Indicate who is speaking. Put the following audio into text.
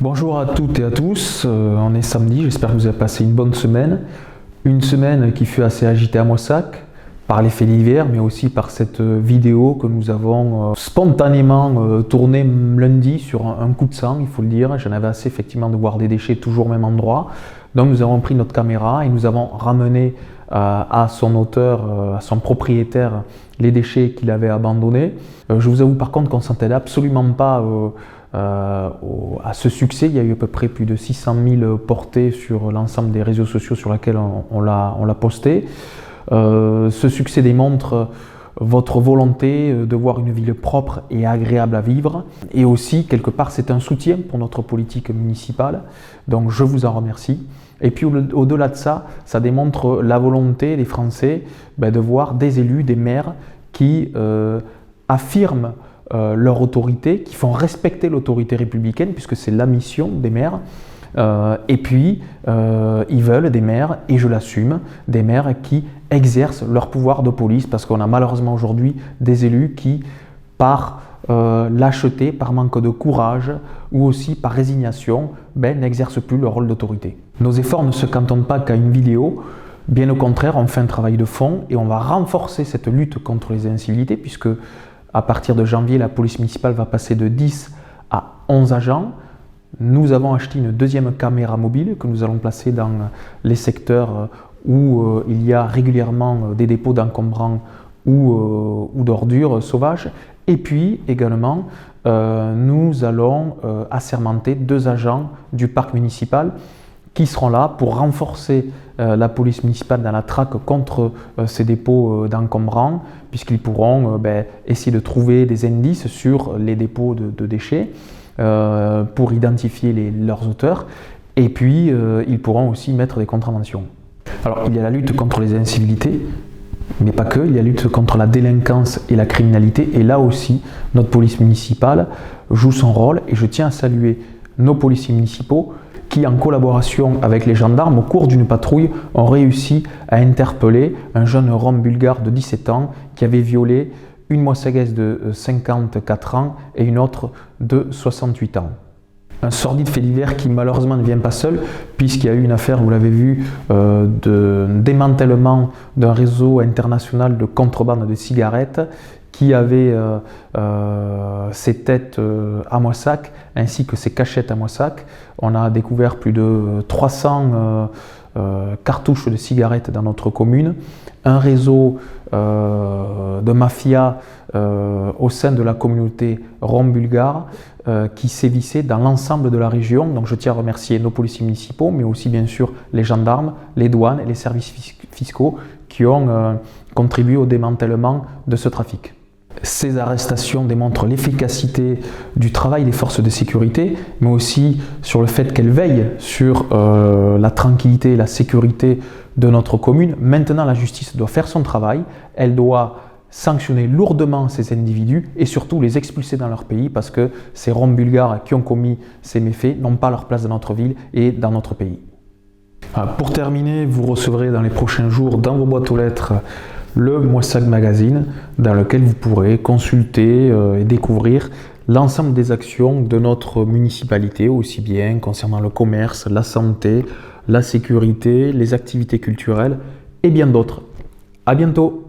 Speaker 1: Bonjour à toutes et à tous, on est samedi, j'espère que vous avez passé une bonne semaine. Une semaine qui fut assez agitée à Moissac, par les faits divers, mais aussi par cette vidéo que nous avons spontanément tournée lundi sur un coup de sang, il faut le dire. J'en avais assez effectivement de voir des déchets toujours au même endroit. Donc nous avons pris notre caméra et nous avons ramené à son auteur, à son propriétaire, les déchets qu'il avait abandonnés. Je vous avoue par contre qu'on ne s'entendait absolument pas à ce succès. Il y a eu à peu près plus de 600 000 portées sur l'ensemble des réseaux sociaux sur lesquels on l'a posté. Ce succès démontre votre volonté de voir une ville propre et agréable à vivre, et aussi quelque part c'est un soutien pour notre politique municipale, donc je vous en remercie. Et puis au-delà de ça, ça démontre la volonté des Français de voir des élus, des maires qui affirment leur autorité, qui font respecter l'autorité républicaine, puisque c'est la mission des maires. Et puis, ils veulent des maires, et je l'assume, des maires qui exercent leur pouvoir de police, parce qu'on a malheureusement aujourd'hui des élus qui, par lâcheté, par manque de courage, ou aussi par résignation, n'exercent plus leur rôle d'autorité. Nos efforts ne se cantonnent pas qu'à une vidéo, bien au contraire, on fait un travail de fond, et on va renforcer cette lutte contre les incivilités, puisque à partir de janvier, la police municipale va passer de 10 à 11 agents. Nous avons acheté une deuxième caméra mobile que nous allons placer dans les secteurs où il y a régulièrement des dépôts d'encombrants ou d'ordures sauvages. Et puis également, nous allons assermenter 2 agents du parc municipal qui seront là pour renforcer la police municipale dans la traque contre ces dépôts d'encombrants, puisqu'ils pourront essayer de trouver des indices sur les dépôts de déchets pour identifier leurs auteurs, et puis ils pourront aussi mettre des contraventions. Alors il y a la lutte contre les incivilités, mais pas que, il y a la lutte contre la délinquance et la criminalité, et là aussi notre police municipale joue son rôle, et je tiens à saluer nos policiers municipaux qui, en collaboration avec les gendarmes, au cours d'une patrouille, ont réussi à interpeller un jeune Rom bulgare de 17 ans qui avait violé une Moissagaise de 54 ans et une autre de 68 ans. Un sordide fait divers qui malheureusement ne vient pas seul, puisqu'il y a eu une affaire, vous l'avez vu, de démantèlement d'un réseau international de contrebande de cigarettes qui avait ses têtes à Moissac ainsi que ses cachettes à Moissac. On a découvert plus de 300 cartouches de cigarettes dans notre commune, un réseau de mafia au sein de la communauté rom bulgare qui sévissait dans l'ensemble de la région. Donc je tiens à remercier nos policiers municipaux, mais aussi bien sûr les gendarmes, les douanes et les services fiscaux qui ont contribué au démantèlement de ce trafic. Ces arrestations démontrent l'efficacité du travail des forces de sécurité, mais aussi sur le fait qu'elles veillent sur la tranquillité et la sécurité de notre commune. Maintenant, la justice doit faire son travail, elle doit sanctionner lourdement ces individus et surtout les expulser dans leur pays, parce que ces Roms bulgares qui ont commis ces méfaits n'ont pas leur place dans notre ville et dans notre pays. Pour terminer, vous recevrez dans les prochains jours dans vos boîtes aux lettres le Moissac Magazine, dans lequel vous pourrez consulter et découvrir l'ensemble des actions de notre municipalité, aussi bien concernant le commerce, la santé, la sécurité, les activités culturelles et bien d'autres. À bientôt!